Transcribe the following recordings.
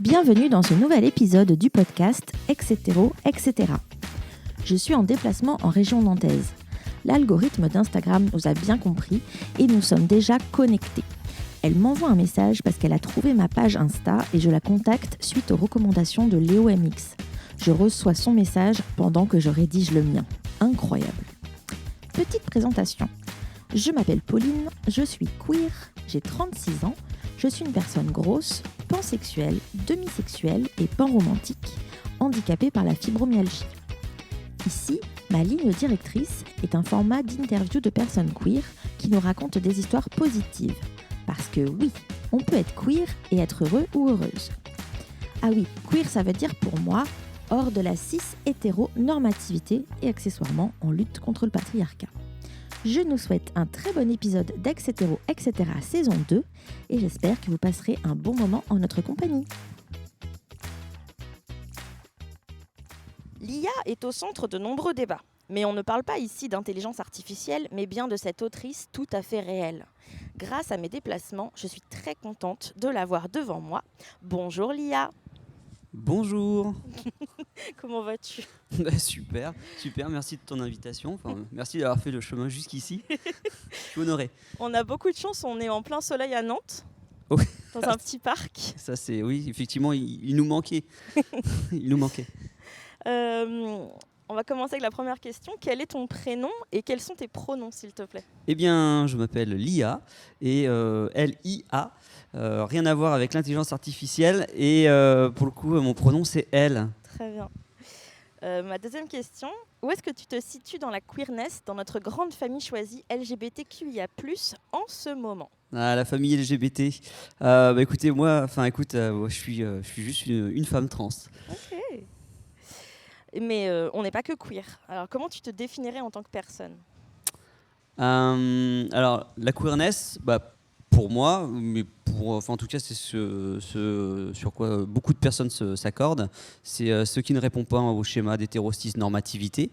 Bienvenue dans ce nouvel épisode du podcast Etc. etc. Je suis en déplacement en région nantaise. L'algorithme d'Instagram nous a bien compris et nous sommes déjà connectés. Elle m'envoie un message parce qu'elle a trouvé ma page Insta et je la contacte suite aux recommandations de Léo MX. Je reçois son message pendant que je rédige le mien. Incroyable. Petite présentation. Je m'appelle Pauline, je suis queer, j'ai 36 ans, je suis une personne grosse, pansexuelle, demisexuelle et panromantique, handicapée par la fibromyalgie. Ici, ma ligne directrice est un format d'interview de personnes queer qui nous racontent des histoires positives. Parce que oui, on peut être queer et être heureux ou heureuse. Ah oui, queer ça veut dire pour moi hors de la cis-hétéronormativité et accessoirement en lutte contre le patriarcat. Je nous souhaite un très bon épisode d'Etc. etc. saison 2 et j'espère que vous passerez un bon moment en notre compagnie. L'IA est au centre de nombreux débats. Mais on ne parle pas ici d'intelligence artificielle, mais bien de cette autrice tout à fait réelle. Grâce à mes déplacements, je suis très contente de la voir devant moi. Bonjour Lia. Bonjour. Comment vas-tu ? Super, merci de ton invitation. Merci d'avoir fait le chemin jusqu'ici. Je suis honoré. On a beaucoup de chance, on est en plein soleil à Nantes, Oh. dans un petit parc. Ça c'est, oui, effectivement, il nous manquait. Il nous manquait. On va commencer avec la première question. Quel est ton prénom et quels sont tes pronoms, s'il te plaît ? Eh bien, je m'appelle Lia et L-I-A. Rien à voir avec l'intelligence artificielle et pour le coup, mon pronom c'est elle. Très bien. Ma deuxième question, où est-ce que tu te situes dans la queerness, dans notre grande famille choisie LGBTQIA+, en ce moment ? Ah, la famille LGBT. Écoutez, je suis juste une femme trans. Ok. Mais on n'est pas que queer. Alors, comment tu te définirais en tant que personne ? Alors, la queerness, pour moi, en tout cas, c'est ce sur quoi beaucoup de personnes s'accordent, c'est ce qui ne répond pas au schéma d'hétéro-cis-normativité.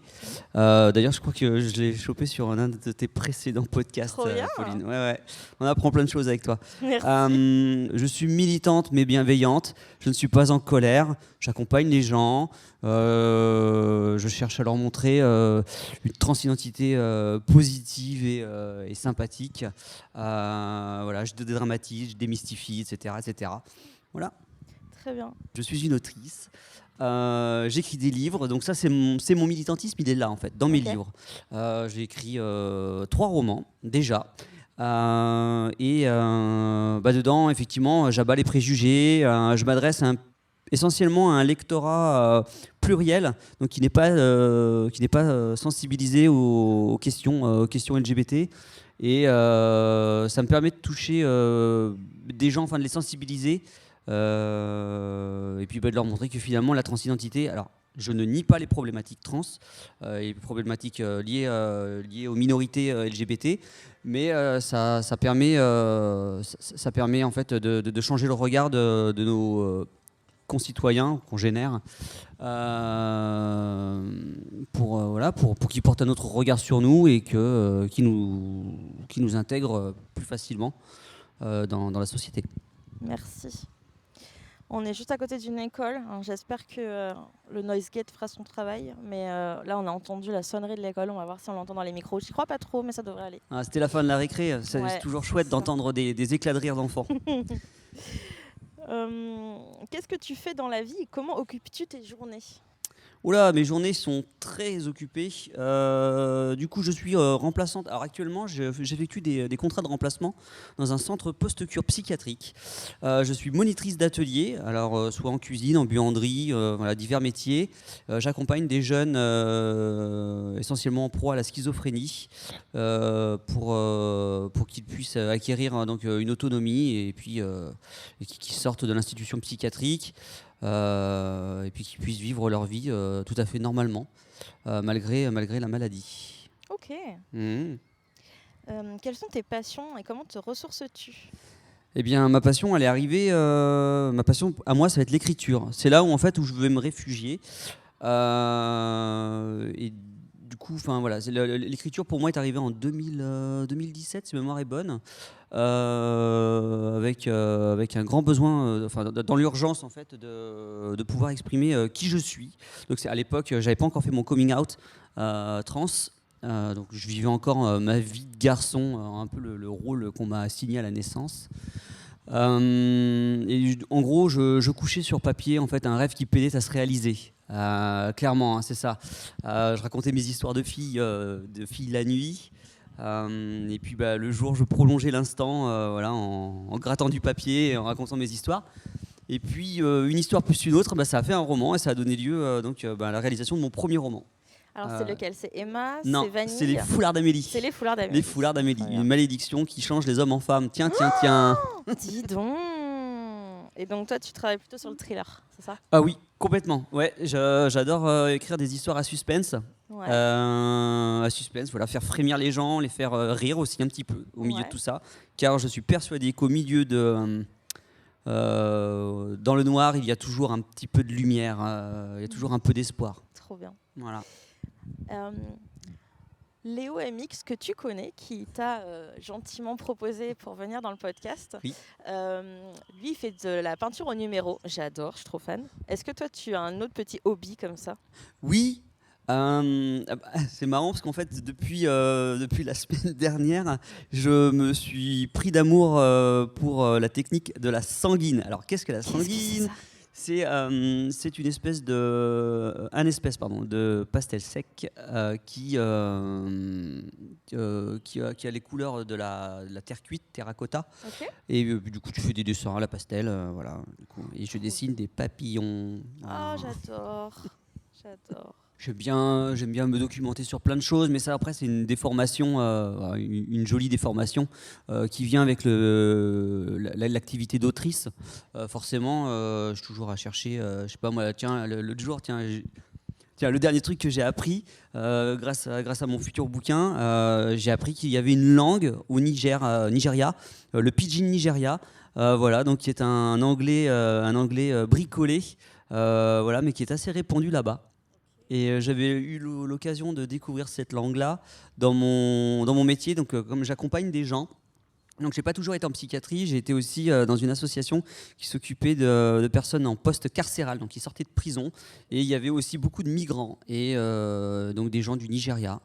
D'ailleurs, je crois que je l'ai chopé sur un de tes précédents podcasts, Pauline. Ouais. On apprend plein de choses avec toi. Merci. Je suis militante mais bienveillante. Je ne suis pas en colère. J'accompagne les gens. Je cherche à leur montrer une transidentité positive et sympathique. Je dédramatise, je démystifie, etc. Voilà. Très bien. Je suis une autrice. J'écris des livres, donc ça c'est mon militantisme, il est là en fait, dans mes livres. J'ai écrit 3 romans déjà. Dedans, effectivement, j'abats les préjugés. Je m'adresse essentiellement à un lectorat pluriel, donc qui n'est pas sensibilisé aux questions LGBT. Et ça me permet de toucher des gens, de les sensibiliser et puis de leur montrer que finalement la transidentité, alors je ne nie pas les problématiques trans, les problématiques liées aux minorités LGBT, mais ça permet en fait de changer le regard de nos concitoyens, congénères, pour qu'ils portent un autre regard sur nous et qu'ils nous intègrent plus facilement dans la société. Merci. On est juste à côté d'une école. J'espère que le noise gate fera son travail. Mais là, on a entendu la sonnerie de l'école. On va voir si on l'entend dans les micros. J'y crois pas trop, mais ça devrait aller. C'était la fin de la récré. C'est toujours chouette d'entendre des éclats de rire d'enfants. Qu'est-ce que tu fais dans la vie et comment occupes-tu tes journées ? Oula, mes journées sont très occupées. Du coup, je suis remplaçante. Alors actuellement, j'effectue des contrats de remplacement dans un centre post-cure psychiatrique. Je suis monitrice d'atelier, alors soit en cuisine, en buanderie, divers métiers. J'accompagne des jeunes essentiellement en proie à la schizophrénie pour qu'ils puissent acquérir une autonomie et puis qu'ils sortent de l'institution psychiatrique. Et puis qu'ils puissent vivre leur vie tout à fait normalement, malgré la maladie. Ok. Quelles sont tes passions et comment te ressources-tu ? Eh bien, ma passion, elle est arrivée. Ma passion, à moi, ça va être l'écriture. C'est là où je vais me réfugier. Et du coup, enfin voilà, l'écriture pour moi est arrivée en 2017, si ma mémoire est bonne, avec un grand besoin, dans l'urgence en fait, de pouvoir exprimer qui je suis. Donc à l'époque, j'avais pas encore fait mon coming out trans. Donc je vivais encore ma vie de garçon, un peu le rôle qu'on m'a assigné à la naissance. Et en gros, je couchais sur papier en fait un rêve qui pédait à se réaliser. Clairement, hein, c'est ça. Je racontais mes histoires de filles la nuit. Et puis le jour, je prolongeais l'instant en grattant du papier et en racontant mes histoires. Et puis une histoire plus une autre, ça a fait un roman et ça a donné lieu à la réalisation de mon premier roman. Alors c'est lequel? C'est Emma? Non, c'est Vanille? c'est les Foulards d'Amélie. C'est les Foulards d'Amélie. Les Foulards d'Amélie, une malédiction qui change les hommes en femmes. Tiens, tiens. Dis donc. Et donc toi, tu travailles plutôt sur le thriller, c'est ça? Ah oui, complètement. Ouais, j'adore écrire des histoires à suspense. Ouais. À suspense, voilà, faire frémir les gens, les faire rire aussi un petit peu au milieu de tout ça. Car je suis persuadé qu'au milieu de... dans le noir, il y a toujours un petit peu de lumière, il y a toujours un peu d'espoir. Trop bien. Voilà. Léo MX, que tu connais, qui t'a gentiment proposé pour venir dans le podcast, oui. Lui, il fait de la peinture au numéro. J'adore, je suis trop fan. Est-ce que toi, tu as un autre petit hobby comme ça? Oui. C'est marrant parce qu'en fait, depuis la semaine dernière, je me suis pris d'amour pour la technique de la sanguine. Alors, qu'est-ce que la sanguine ? C'est un espèce de pastel sec qui a les couleurs de la terre cuite, terracotta. Okay. Et du coup, tu fais des dessins à la pastel, voilà. Du coup, et je dessine des papillons. Ah, j'adore. J'aime bien me documenter sur plein de choses, mais ça après c'est une déformation, une jolie déformation qui vient avec l'activité d'autrice. Forcément, je suis toujours à chercher, je sais pas moi, l'autre jour, le dernier truc que j'ai appris grâce à mon futur bouquin, j'ai appris qu'il y avait une langue au Nigeria, le pidgin Nigeria, voilà, donc qui est un anglais bricolé, voilà, mais qui est assez répandu là-bas. Et j'avais eu l'occasion de découvrir cette langue-là dans mon métier. Donc, comme j'accompagne des gens, donc j'ai pas toujours été en psychiatrie, j'ai été aussi dans une association qui s'occupait de personnes en poste carcéral, donc qui sortaient de prison. Et il y avait aussi beaucoup de migrants et donc des gens du Nigeria.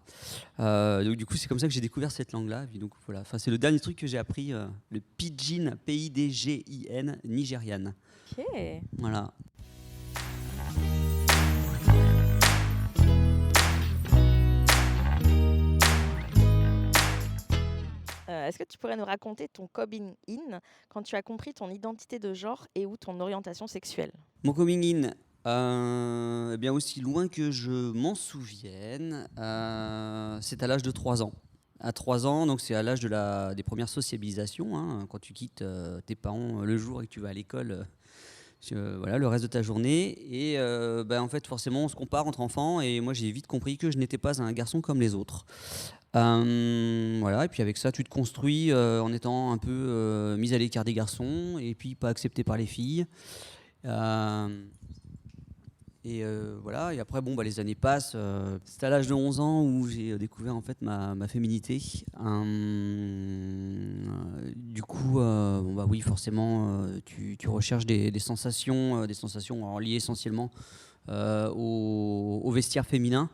Donc du coup, c'est comme ça que j'ai découvert cette langue-là. Et donc voilà, c'est le dernier truc que j'ai appris, le pidgin, P-I-D-G-I-N, nigériane. Ok. Voilà. Est-ce que tu pourrais nous raconter ton coming in quand tu as compris ton identité de genre et ou ton orientation sexuelle? Mon coming in, bien aussi loin que je m'en souvienne, c'est à l'âge de 3 ans. À 3 ans, donc c'est à l'âge des premières sociabilisations, hein, quand tu quittes tes parents le jour et que tu vas à l'école. Voilà, le reste de ta journée et en fait forcément on se compare entre enfants et moi j'ai vite compris que je n'étais pas un garçon comme les autres, voilà, et puis avec ça tu te construis en étant un peu mis à l'écart des garçons et puis pas accepté par les filles, et voilà, et après les années passent, c'est à l'âge de 11 ans où j'ai découvert en fait ma féminité. Du coup oui, forcément tu recherches des sensations liées essentiellement au vestiaire féminin.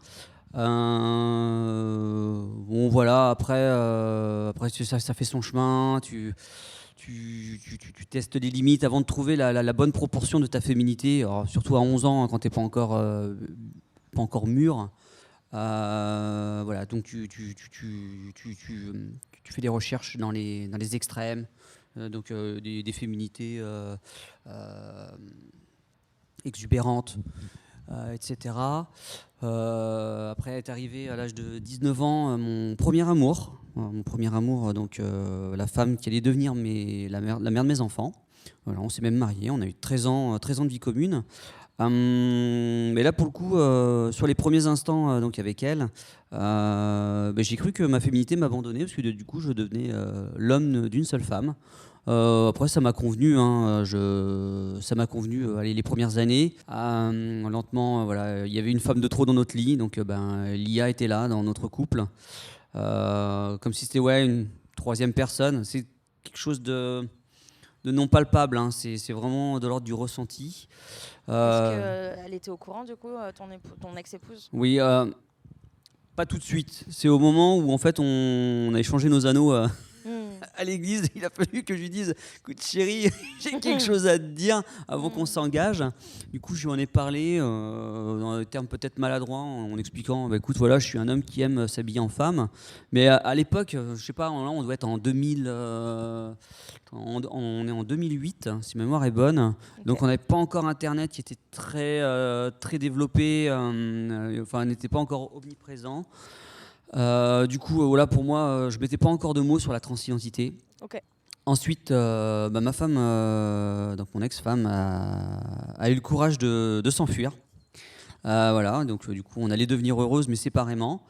Voilà, après ça fait son chemin, tu testes les limites avant de trouver la bonne proportion de ta féminité. Alors, surtout à 11 ans, quand tu n'es pas encore mûr. Voilà, donc tu fais des recherches dans les extrêmes, donc des féminités exubérantes, etc. Après est arrivé à l'âge de 19 ans mon premier amour, donc la femme qui allait devenir la mère de mes enfants. Voilà, on s'est même mariés, on a eu 13 ans de vie commune. Mais là pour le coup, sur les premiers instants donc avec elle, j'ai cru que ma féminité m'abandonnait parce que du coup je devenais l'homme d'une seule femme. Après, ça m'a convenu. Ça m'a convenu. Allez, les premières années, lentement, voilà, il y avait une femme de trop dans notre lit, donc l'IA était là dans notre couple, comme si c'était une troisième personne. C'est quelque chose de non palpable. C'est vraiment de l'ordre du ressenti. Est-ce qu'elle était au courant du coup, ton ex-épouse? Oui, pas tout de suite. C'est au moment où en fait on a échangé nos anneaux. À l'église, il a fallu que je lui dise écoute chérie, j'ai quelque chose à te dire avant qu'on s'engage. Du coup, je lui en ai parlé dans des termes peut-être maladroits, en expliquant écoute, voilà, je suis un homme qui aime s'habiller en femme. Mais à l'époque, je sais pas, là, on doit être en 2000. On est en 2008, si ma mémoire est bonne. Okay. Donc on n'avait pas encore Internet qui était très développé, n'était pas encore omniprésent. Du coup, voilà, pour moi, je mettais pas encore de mots sur la transidentité. Okay. Ensuite, ma femme, donc mon ex-femme, a eu le courage de s'enfuir. Voilà, donc du coup, on allait devenir heureuse, mais séparément.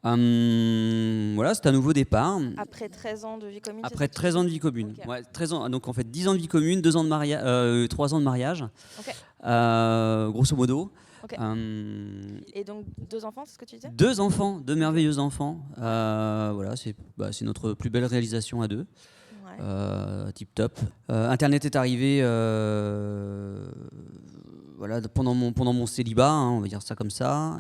Voilà, c'est un nouveau départ. Après 13 ans de vie commune. Après 13 ans de vie commune. Okay. Ouais, 13 ans, donc en fait 10 ans de vie commune, 3 ans de mariage, okay. Grosso modo. Okay. Et donc 2 enfants, c'est ce que tu disais? 2 enfants, 2 merveilleux enfants. Voilà, c'est notre plus belle réalisation à 2. Ouais. Tip top. Internet est arrivé voilà, pendant mon célibat, on va dire ça comme ça.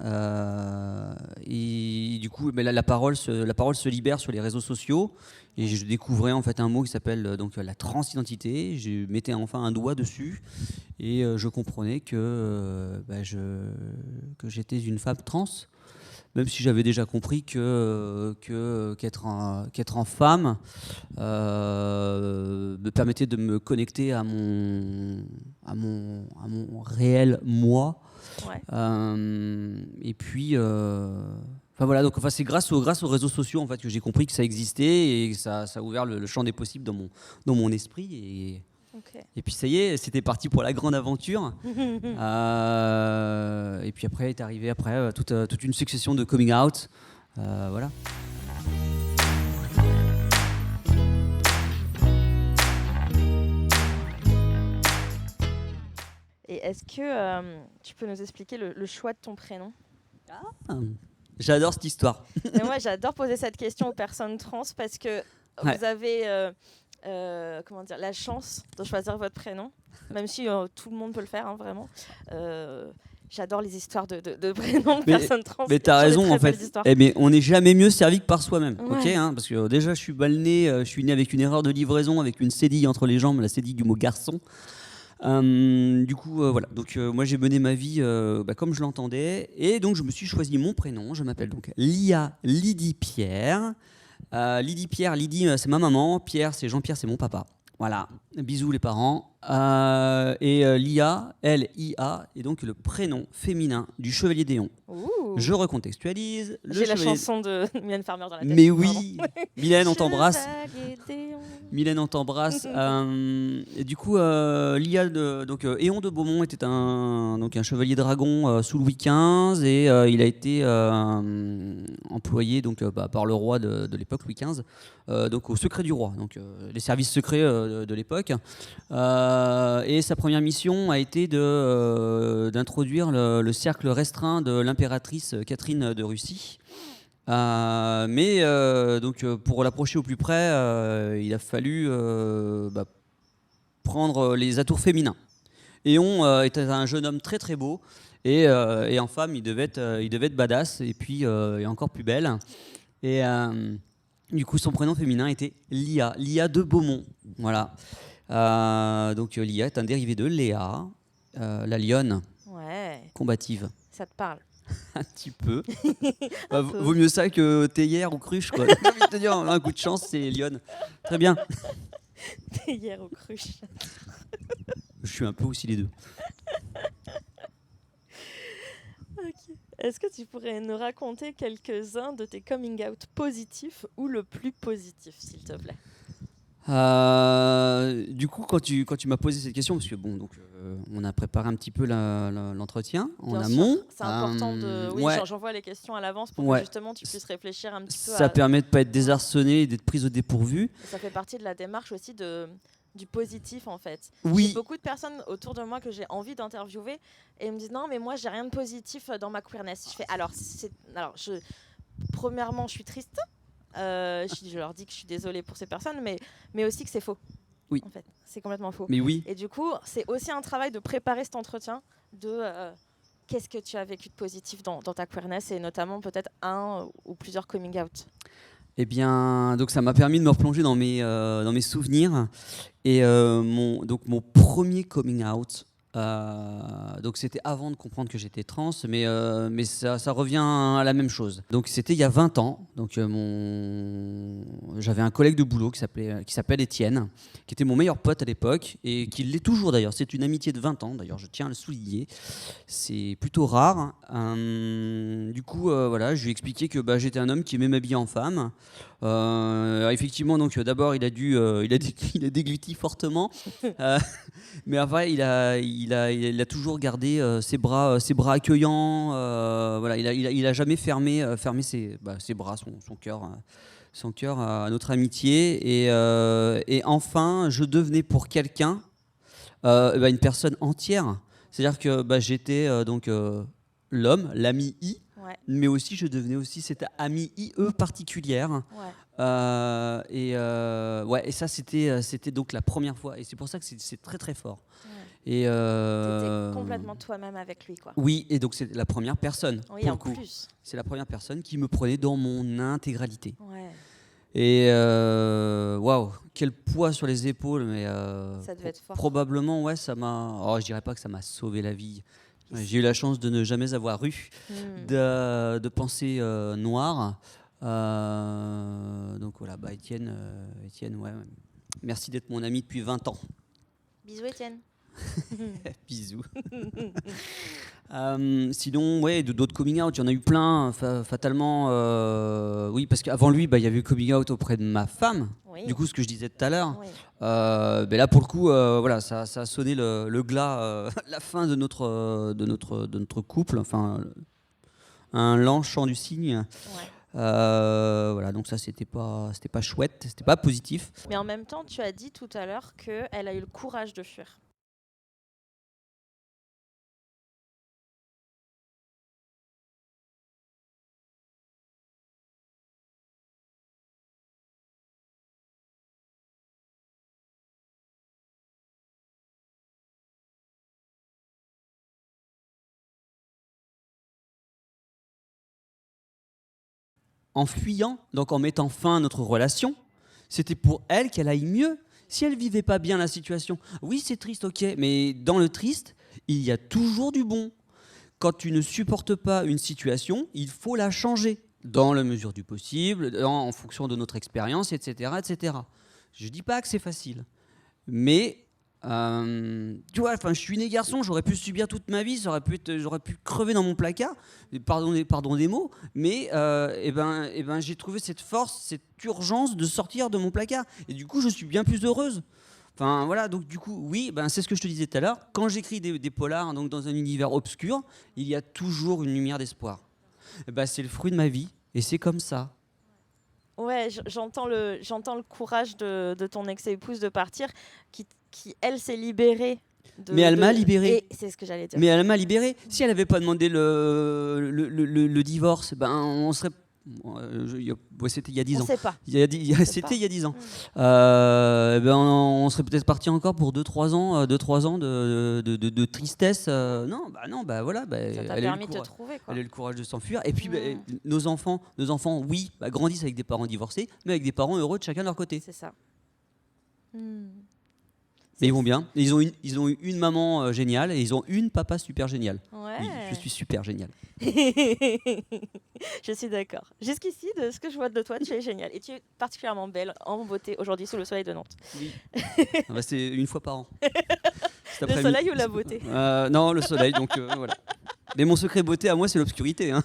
Et du coup, la parole se libère sur les réseaux sociaux. Et je découvrais en fait un mot qui s'appelle donc la transidentité. Je mettais enfin un doigt dessus et je comprenais que j'étais une femme trans, même si j'avais déjà compris qu'être en femme me permettait de me connecter à mon réel moi. Ouais. Et puis voilà, donc c'est grâce aux réseaux sociaux en fait que j'ai compris que ça existait et que ça a ouvert le champ des possibles dans mon esprit et puis ça y est, c'était parti pour la grande aventure. Et puis après est arrivé toute une succession de coming out, voilà. Et est-ce que tu peux nous expliquer le choix de ton prénom? J'adore cette histoire. Et moi, j'adore poser cette question aux personnes trans parce que vous avez la chance de choisir votre prénom, même si tout le monde peut le faire, vraiment. J'adore les histoires de prénoms de personnes trans. Mais t'as raison, en fait. Mais on n'est jamais mieux servi que par soi-même. Ouais. Okay, parce que déjà, je suis je suis né avec une erreur de livraison, avec une cédille entre les jambes, la cédille du mot garçon. Du coup, voilà. Donc, moi, j'ai mené ma vie comme je l'entendais. Et donc, je me suis choisi mon prénom. Je m'appelle donc Lia Lydie Pierre. Lydie Pierre, Lydie, c'est ma maman. Pierre, c'est Jean-Pierre, c'est mon papa. Voilà. Bisous les parents. Et Lia, L-I-A, est donc le prénom féminin du Chevalier d'Éon. Ouh. Je recontextualise. J'ai la chanson de Mylène Farmer dans la tête. Mais oui, Mylène, on t'embrasse. Mylène, on t'embrasse. Et du coup, Lia, Éon de Beaumont était un chevalier dragon sous Louis XV et il a été employé par le roi de l'époque, Louis XV, au secret du roi, donc les services secrets de l'époque. Et sa première mission a été d'introduire le cercle restreint de l'impératrice Catherine de Russie. Pour l'approcher au plus près, il a fallu prendre les atours féminins. Éon était un jeune homme très très beau et en femme il devait être badass et puis et encore plus belle. Et du coup son prénom féminin était Lia de Beaumont. Voilà. Donc Lia est un dérivé de Léa, la lionne combative. Ça te parle? Un petit peu. Vaut mieux ça que théière ou cruche, quoi. J'ai envie de te dire, un coup de chance, c'est lionne. Très bien. Théière ou cruche. Je suis un peu aussi les deux. Okay. Est-ce que tu pourrais nous raconter quelques-uns de tes coming out positifs ou le plus positif, s'il te plaît? Du coup, quand tu m'as posé cette question, parce que on a préparé un petit peu l'entretien en amont. C'est important de. Oui, j'envoie les questions à l'avance pour que justement tu puisses réfléchir un petit peu. Ça permet de ne pas être désarçonné et d'être prise au dépourvu. Et ça fait partie de la démarche aussi de du positif en fait. Oui. J'ai beaucoup de personnes autour de moi que j'ai envie d'interviewer et ils me disent non mais moi j'ai rien de positif dans ma queerness. Je fais premièrement je suis triste, je leur dis que je suis désolée pour ces personnes mais aussi que c'est faux. Oui. En fait, c'est complètement faux. Mais oui. Et du coup c'est aussi un travail de préparer cet entretien de qu'est-ce que tu as vécu de positif dans ta queerness et notamment peut-être un ou plusieurs coming out. Eh bien, donc ça m'a permis de me replonger dans mes souvenirs. Et mon premier coming out, donc c'était avant de comprendre que j'étais trans, mais ça revient à la même chose. Donc c'était il y a 20 ans. Donc j'avais un collègue de boulot qui s'appelle Étienne, qui était mon meilleur pote à l'époque et qui l'est toujours d'ailleurs. C'est une amitié de 20 ans d'ailleurs, je tiens à le souligner. C'est plutôt rare. Du coup, voilà, je lui ai expliqué que j'étais un homme qui aimait m'habiller en femme. Effectivement, donc d'abord il a dégluti fortement, mais après il a toujours gardé ses bras accueillants. Voilà, il a jamais fermé ses bras, son cœur à notre amitié. Et enfin, je devenais pour quelqu'un une personne entière. C'est-à-dire que j'étais l'homme, l'ami I. Ouais. Mais aussi, je devenais aussi cette amie IE particulière. Ouais. Et ça, c'était donc la première fois. Et c'est pour ça que c'est très, très fort. Ouais. Et t'étais complètement toi-même avec lui, quoi. Oui, et donc c'est la première personne. Oui, pour en le coup. plus. C'est la première personne qui me prenait dans mon intégralité. Ouais. Et waouh, quel poids sur les épaules. Mais ça devait être fort. Probablement, ouais, ça m'a... Oh, je dirais pas que ça m'a sauvé la vie. J'ai eu la chance de ne jamais avoir eu de pensée noire. Donc voilà, Étienne, ouais. Merci d'être mon ami depuis 20 ans. Bisous Étienne. Bisous. Sinon, ouais, d'autres coming out, il y en a eu plein, fatalement. Oui, parce qu'avant lui, il y avait eu coming out auprès de ma femme. Oui. Du coup, ce que je disais tout à l'heure. Oui. Là, pour le coup, voilà, ça a sonné le glas, la fin de notre couple. Enfin, un lent chant du cygne. Ouais. Voilà, donc ça, c'était pas chouette, c'était pas positif. Mais en même temps, tu as dit tout à l'heure qu'elle a eu le courage de fuir. En fuyant, donc en mettant fin à notre relation, c'était pour elle qu'elle aille mieux. Si elle vivait pas bien la situation, oui, c'est triste, ok, mais dans le triste, il y a toujours du bon. Quand tu ne supportes pas une situation, il faut la changer, dans la mesure du possible, en fonction de notre expérience, etc., etc. Je dis pas que c'est facile, mais tu vois, je suis né garçon, j'aurais pu subir toute ma vie, j'aurais pu crever dans mon placard, pardon des mots, mais j'ai trouvé cette force, cette urgence de sortir de mon placard, et du coup je suis bien plus heureuse. Enfin voilà, donc du coup oui, c'est ce que je te disais tout à l'heure, quand j'écris des polars, donc dans un univers obscur, il y a toujours une lumière d'espoir. C'est le fruit de ma vie, et c'est comme ça. Ouais, j'entends le courage de ton ex-épouse de partir, qui elle s'est libérée. Mais elle m'a libérée. C'est ce que j'allais dire. Mais elle m'a libérée. Si elle n'avait pas demandé le divorce, on serait... c'était il y a 10 ans. On ne sait pas. C'était il y a 10 ans. On serait peut-être parti encore pour 2-3 ans, de tristesse. Voilà. Ça t'a permis de te trouver, quoi. Elle a eu le courage de s'enfuir. Et puis, nos enfants, oui, grandissent avec des parents divorcés, mais avec des parents heureux de chacun de leur côté. C'est ça. Mais ils vont bien. Ils ont eu une maman géniale et ils ont une papa super génial. Ouais. Oui, je suis super génial. Je suis d'accord. Jusqu'ici, de ce que je vois de toi, tu es géniale. Et tu es particulièrement belle, en beauté, aujourd'hui, sous le soleil de Nantes. Oui. C'est une fois par an. Le soleil ou la beauté? Non, le soleil, donc voilà. Mais mon secret beauté à moi, c'est l'obscurité. Hein.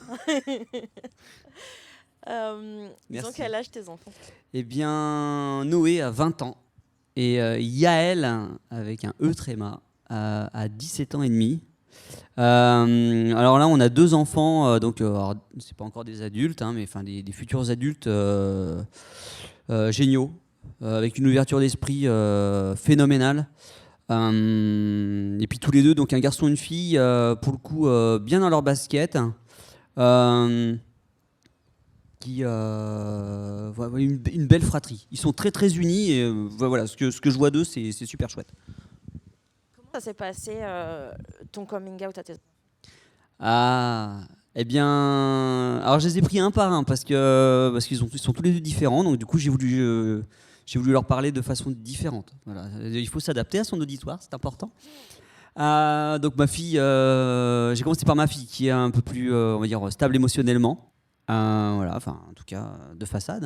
Ils ont quel âge tes enfants? Eh bien, Noé a 20 ans. Et Yaël, avec un E tréma, à 17 ans et demi. Alors là, on a 2 enfants, c'est pas encore des adultes, mais des futurs adultes géniaux. avec une ouverture d'esprit phénoménale. Et puis tous les deux, donc un garçon et une fille, pour le coup, bien dans leur basket. Une belle fratrie. Ils sont très très unis et voilà, ce que je vois d'eux, c'est super chouette. Comment ça s'est passé ton coming out à tes... Eh bien, alors je les ai pris un par un parce qu'ils sont tous les deux différents, donc du coup j'ai voulu leur parler de façon différente. Voilà. Il faut s'adapter à son auditoire, c'est important. Donc ma fille, j'ai commencé par ma fille qui est un peu plus, on va dire, stable émotionnellement. Voilà, enfin en tout cas de façade.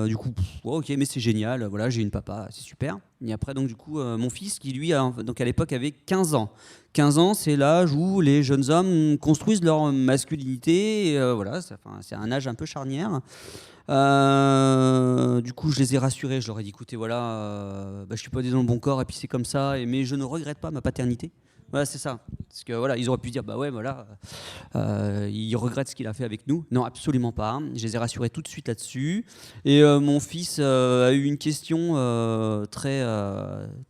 Du coup, ok, mais c'est génial. Voilà, j'ai une papa, c'est super. Et après, donc du coup, mon fils qui lui, donc à l'époque avait 15 ans. 15 ans, c'est l'âge où les jeunes hommes construisent leur masculinité. Et, voilà, c'est un âge un peu charnière. Du coup, je les ai rassurés. Je leur ai dit, écoutez, voilà, je suis pas né dans le bon corps et puis c'est comme ça. Mais je ne regrette pas ma paternité. Voilà, c'est ça. Parce que voilà, ils auraient pu dire, bah ouais, voilà, il regrette ce qu'il a fait avec nous. Non, absolument pas. Je les ai rassurés tout de suite là-dessus. Et mon fils a eu une question très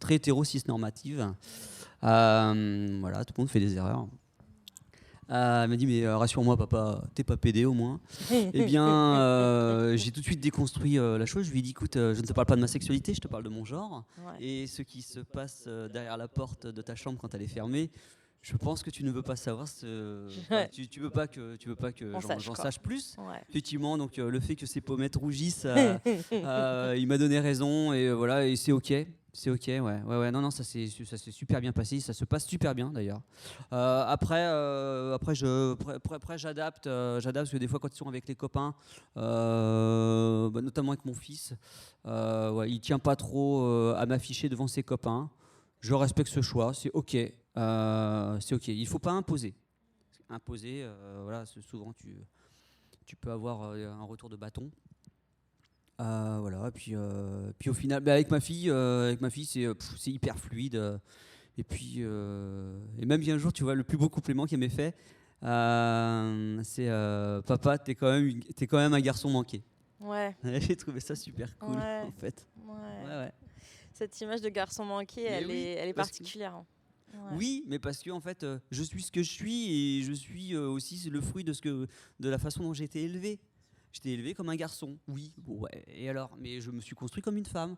hétéro-cis-normative. Voilà, tout le monde fait des erreurs. Il m'a dit, mais rassure-moi, papa, t'es pas pédé au moins. Eh bien, j'ai tout de suite déconstruit la chose. Je lui ai dit, écoute, je ne te parle pas de ma sexualité, je te parle de mon genre. Ouais. Et ce qui se passe derrière la porte de ta chambre quand elle est fermée, je pense que tu ne veux pas savoir. Ouais. Tu veux pas que j'en sache plus. Ouais. Effectivement, donc le fait que ses pommettes rougissent, il m'a donné raison et voilà, et c'est ok. C'est ok, ouais. Non, ça s'est super bien passé. Ça se passe super bien d'ailleurs. Après, j'adapte parce que des fois quand ils sont avec les copains, notamment avec mon fils, il tient pas trop à m'afficher devant ses copains. Je respecte ce choix, c'est ok. C'est ok. Il faut pas imposer. Imposer, voilà, souvent tu peux avoir un retour de bâton. Voilà, puis au final, avec ma fille, c'est hyper fluide. Et puis, et même un jour, tu vois, le plus beau compliment qu'elle m'ait fait, c'est papa, t'es quand même un garçon manqué. Ouais. J'ai trouvé ça super cool, en fait. Ouais. Cette image de garçon manqué, elle est particulière. Ouais. Oui, mais parce que en fait, je suis ce que je suis et je suis aussi le fruit de la façon dont j'ai été élevé. J'étais élevé comme un garçon, oui, ouais, et alors? Mais je me suis construit comme une femme.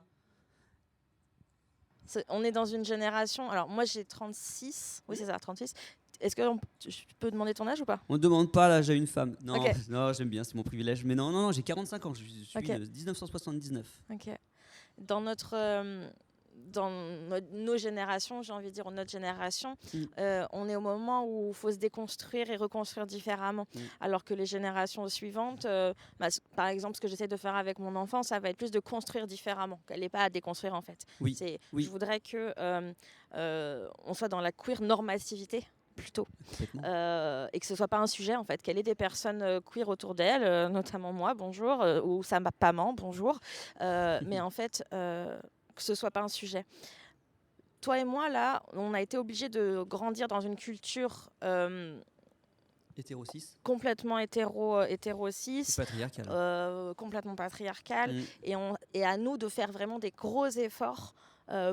On est dans une génération... Alors, moi, j'ai 36. Oui, c'est ça, 36. Est-ce que je peux demander ton âge ou pas? On ne demande pas l'âge à une femme. Non, okay. Non, j'aime bien, c'est mon privilège. Mais non, j'ai 45 ans, je suis de 1979. Ok. Dans nos générations, j'ai envie de dire notre génération, on est au moment où il faut se déconstruire et reconstruire différemment. Alors que les générations suivantes, par exemple, ce que j'essaie de faire avec mon enfant, ça va être plus de construire différemment, qu'elle n'ait pas à déconstruire en fait. Oui. Je voudrais qu'on soit dans la queer normativité plutôt, et que ce soit pas un sujet en fait, qu'elle ait des personnes queer autour d'elle, notamment moi, bonjour, ou sa maman, bonjour, mais en fait... que ce soit pas un sujet. Toi et moi, là, on a été obligés de grandir dans une culture hétéro-cis, complètement hétéro-cis, patriarcale, complètement patriarcale, et à nous de faire vraiment des gros efforts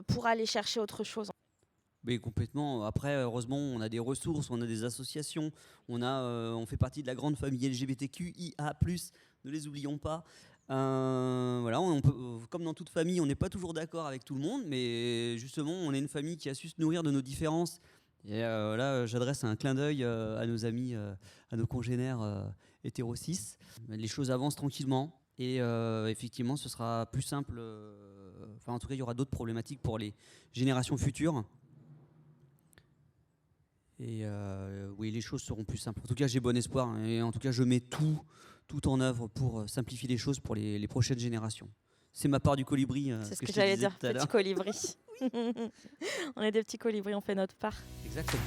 pour aller chercher autre chose. Mais complètement. Après, heureusement, on a des ressources, on a des associations, on fait partie de la grande famille LGBTQIA+, ne les oublions pas. Voilà, comme dans toute famille, on n'est pas toujours d'accord avec tout le monde, mais justement, on est une famille qui a su se nourrir de nos différences. Et là, j'adresse un clin d'œil à nos amis, à nos congénères hétéro-cis. Les choses avancent tranquillement et effectivement, ce sera plus simple. En tout cas, il y aura d'autres problématiques pour les générations futures. Et oui, les choses seront plus simples. En tout cas, j'ai bon espoir. Et en tout cas, je mets tout en œuvre pour simplifier les choses pour les prochaines générations. C'est ma part du colibri. C'est ce que j'allais dire, petit colibri. On est des petits colibris, on fait notre part. Exactement.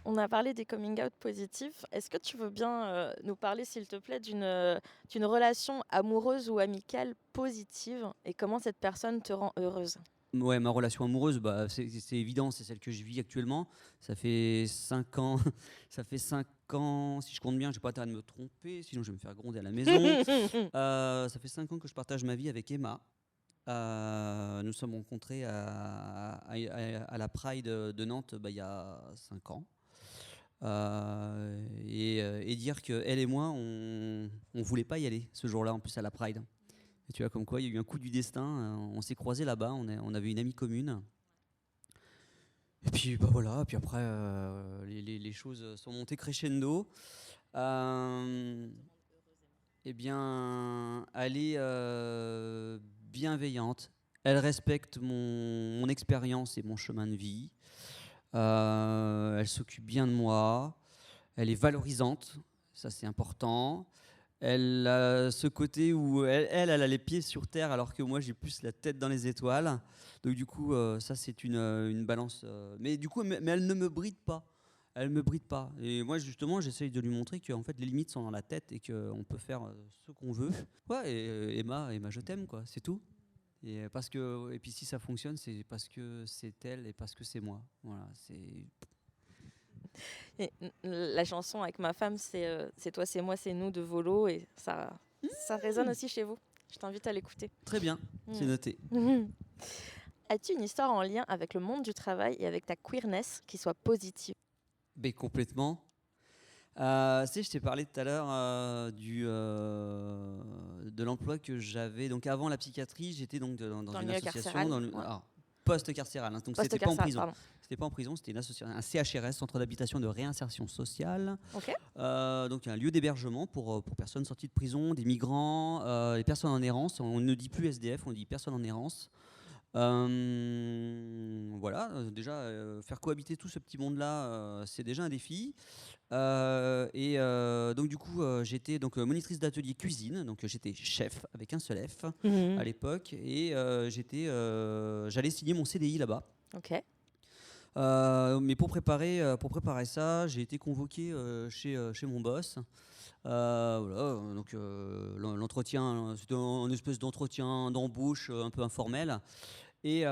On a parlé des coming out positifs. Est-ce que tu veux bien nous parler, s'il te plaît, d'une relation amoureuse ou amicale positive et comment cette personne te rend heureuse? Ouais, ma relation amoureuse, c'est évident, c'est celle que je vis actuellement. Ça fait 5 ans, ça fait 5 ans, si je compte bien, je n'ai pas intérêt de me tromper, sinon je vais me faire gronder à la maison. Ça fait 5 ans que je partage ma vie avec Emma. Nous sommes rencontrés à la Pride de Nantes il y a 5 ans. Et dire qu'elle et moi, on ne voulait pas y aller ce jour-là, en plus à la Pride. Et tu vois, comme quoi, il y a eu un coup du destin. On s'est croisés là-bas, on avait une amie commune. Et puis voilà, puis après, les choses sont montées crescendo. Eh bien, elle est bienveillante. Elle respecte mon expérience et mon chemin de vie. Elle s'occupe bien de moi. Elle est valorisante. Ça, c'est important. Elle a ce côté où elle a les pieds sur terre alors que moi j'ai plus la tête dans les étoiles. Donc du coup, ça c'est une balance. Mais du coup, mais elle ne me bride pas. Elle me bride pas. Et moi justement, j'essaye de lui montrer que en fait les limites sont dans la tête et qu'on peut faire ce qu'on veut. Ouais. Et Emma, je t'aime quoi. C'est tout. Et puis si ça fonctionne, c'est parce que c'est elle et parce que c'est moi. Voilà. Et la chanson avec ma femme, c'est toi, c'est moi, c'est nous de Volo, et ça résonne aussi chez vous. Je t'invite à l'écouter. Très bien, c'est noté. As-tu une histoire en lien avec le monde du travail et avec ta queerness qui soit positive? Mais complètement. Je t'ai parlé tout à l'heure de l'emploi que j'avais. Donc avant la psychiatrie, j'étais donc dans une association post-carcérale. Donc c'était pas en prison. Pardon. C'était pas en prison, c'était une association, un CHRS, Centre d'habitation de réinsertion sociale. Okay. Donc un lieu d'hébergement pour personnes sorties de prison, des migrants, les personnes en errance. On ne dit plus SDF, on dit personnes en errance. Voilà, déjà faire cohabiter tout ce petit monde-là, c'est déjà un défi. Donc du coup, j'étais donc monitrice d'atelier cuisine, donc j'étais chef avec un seul F à l'époque, et j'allais signer mon CDI là-bas. Ok. Mais pour préparer ça, j'ai été convoqué chez mon boss. Voilà, donc l'entretien, c'était un espèce d'entretien d'embauche un peu informel. Et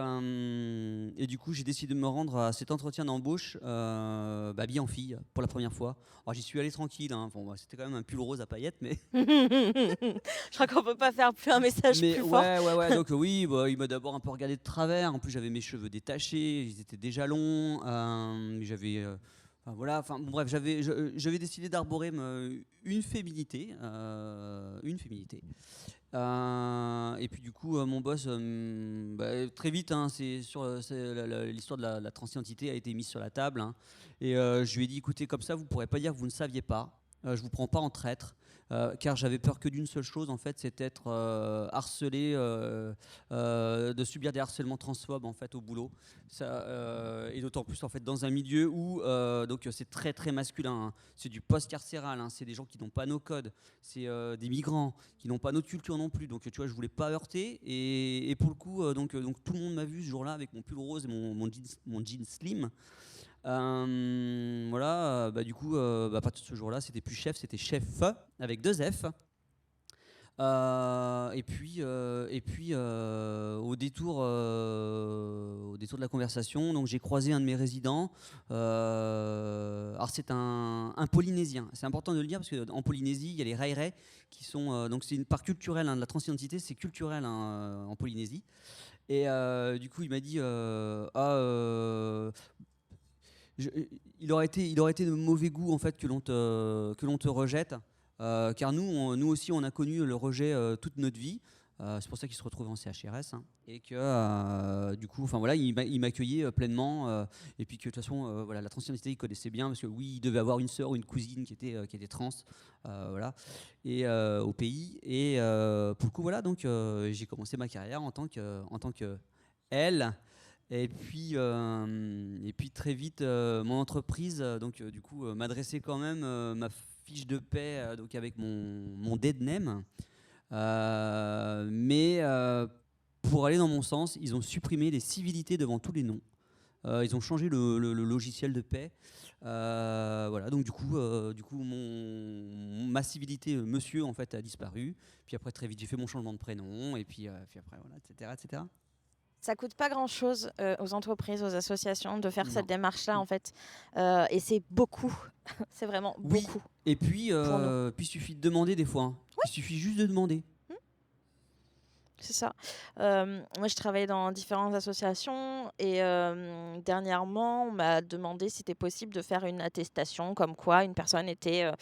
du coup, j'ai décidé de me rendre à cet entretien d'embauche habillé en fille pour la première fois. Alors, j'y suis allé tranquille. Hein. Bon, c'était quand même un pull rose à paillettes, mais. Je crois qu'on peut pas faire plus un message plus fort. Ouais. Donc oui, il m'a d'abord un peu regardé de travers. En plus, j'avais mes cheveux détachés, ils étaient déjà longs. J'avais. Bref, j'avais décidé d'arborer une féminité. Et puis du coup, mon boss, très vite, hein, l'histoire de la transidentité a été mise sur la table. Hein, et je lui ai dit, écoutez, comme ça, vous ne pourrez pas dire que vous ne saviez pas. Je ne vous prends pas en traître, car j'avais peur que d'une seule chose, en fait, c'est d'être harcelé, de subir des harcèlements transphobes en fait, au boulot. Et d'autant plus en fait, dans un milieu où donc, c'est très très masculin. Hein. C'est du post-carcéral, hein. C'est des gens qui n'ont pas nos codes, c'est des migrants qui n'ont pas notre culture non plus. Donc tu vois, je ne voulais pas heurter. Et pour le coup, donc, tout le monde m'a vu ce jour-là avec mon pull rose et mon jean slim. Voilà, du coup, à partir de ce jour-là, c'était plus chef, c'était chef avec 2 F. Et puis au détour de la conversation, donc j'ai croisé un de mes résidents. Alors c'est un Polynésien. C'est important de le dire parce qu'en Polynésie, il y a les Raïrais qui sont donc c'est une part culturelle hein, de la transidentité, c'est culturel hein, en Polynésie. Et du coup, il m'a dit il aurait été de mauvais goût en fait que l'on te rejette, car nous aussi on a connu le rejet toute notre vie. C'est pour ça qu'il se retrouve en CHRS hein, et que du coup, voilà, il m'accueillait pleinement et puis que de toute façon, voilà, la transidentité il connaissait bien parce que oui, il devait avoir une sœur ou une cousine qui était trans, voilà, et au pays et pour le coup voilà, donc j'ai commencé ma carrière en tant que elle. Et puis très vite, mon entreprise, du coup, m'adressait quand même ma fiche de paie donc avec mon dead name. Mais pour aller dans mon sens, ils ont supprimé les civilités devant tous les noms. Ils ont changé le logiciel de paie. Voilà, donc du coup ma civilité monsieur en fait a disparu. Puis après très vite j'ai fait mon changement de prénom et puis après voilà, etc. Ça coûte pas grand-chose aux entreprises, aux associations de faire Non. cette démarche-là en fait. Et c'est beaucoup. C'est vraiment Oui. beaucoup. Et puis, nous. il suffit de demander des fois. Il suffit juste de demander. C'est ça. Moi, je travaillais dans différentes associations et dernièrement, on m'a demandé si c'était possible de faire une attestation comme quoi une personne était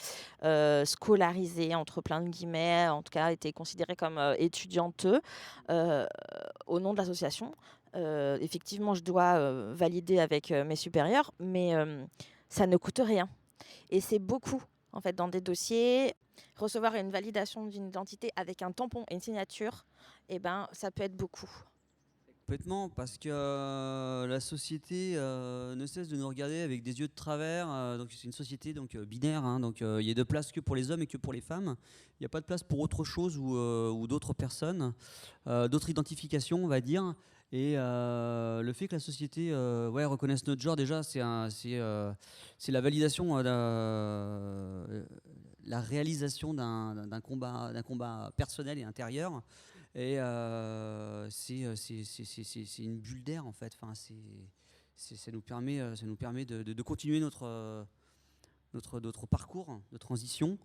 scolarisée, entre plein de guillemets, en tout cas était considérée comme étudiante au nom de l'association. Effectivement, je dois valider avec mes supérieurs, mais ça ne coûte rien. Et c'est beaucoup, en fait, dans des dossiers. Recevoir une validation d'une identité avec un tampon et une signature, eh ben, ça peut être beaucoup. Complètement, parce que la société ne cesse de nous regarder avec des yeux de travers. Donc c'est une société binaire, hein, donc il y a de place que pour les hommes et que pour les femmes. Il n'y a pas de place pour autre chose ou d'autres personnes, d'autres identifications, on va dire. Et le fait que la société reconnaisse notre genre, déjà, c'est la validation, la réalisation d'un combat personnel et intérieur. Et c'est une bulle d'air en fait. Enfin, ça nous permet de continuer notre parcours de transition.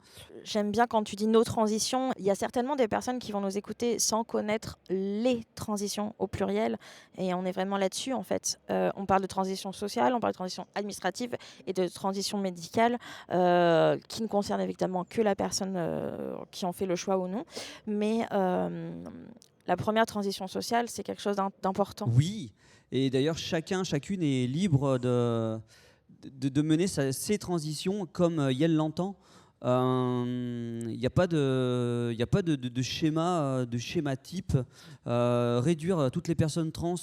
J'aime bien quand tu dis nos transitions. Il y a certainement des personnes qui vont nous écouter sans connaître les transitions au pluriel. Et on est vraiment là-dessus en fait. On parle de transition sociale, on parle de transition administrative et de transition médicale qui ne concerne évidemment que la personne qui en fait le choix ou non. Mais la première transition sociale, c'est quelque chose d'important. Oui, et d'ailleurs chacune est libre de mener ses transitions comme elle l'entend. Il n'y a pas de schéma type. Réduire toutes les personnes trans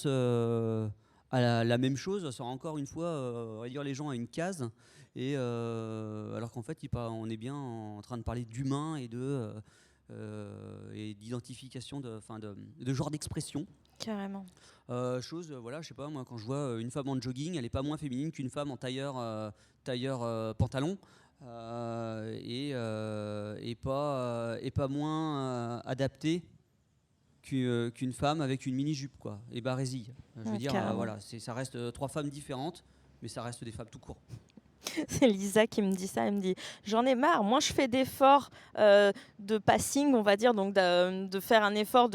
à la même chose, ça sera encore une fois réduire les gens à une case. Et alors qu'en fait, on est bien en train de parler d'humain et d'identification de genre d'expression. Carrément. Je sais pas, moi, quand je vois une femme en jogging, elle n'est pas moins féminine qu'une femme en tailleur pantalon, et pas moins adaptée qu'une femme avec une mini-jupe, quoi, et barésie. Je veux dire, ça reste trois femmes différentes, mais ça reste des femmes tout court. C'est Lisa qui me dit ça, elle me dit j'en ai marre, moi je fais d'efforts de passing, on va dire, donc de faire un effort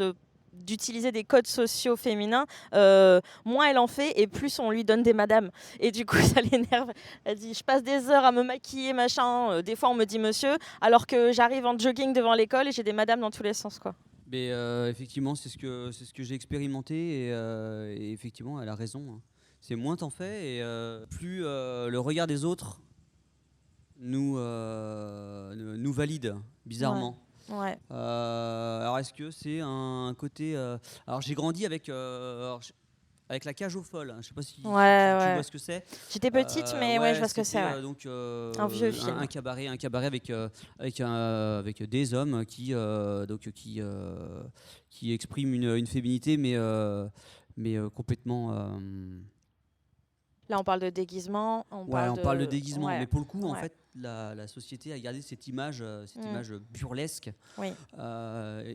d'utiliser des codes sociaux féminins, moins elle en fait et plus on lui donne des madames. Et du coup ça l'énerve. Elle dit je passe des heures à me maquiller, machin, des fois on me dit monsieur, alors que j'arrive en jogging devant l'école et j'ai des madames dans tous les sens, quoi. Mais effectivement, c'est ce que j'ai expérimenté et effectivement elle a raison, hein. C'est moins t'en fais et plus le regard des autres nous valide bizarrement. Ouais. Alors est-ce que c'est un côté alors j'ai grandi avec la cage aux folles, hein. Je sais pas si tu vois ce que c'est. J'étais petite mais je vois ce que c'est. Donc un vieux film. Un cabaret avec des hommes qui expriment une féminité mais complètement Là, on parle de déguisement. On parle de déguisement, mais pour le coup, en Ouais. fait, la société a gardé cette image burlesque Oui.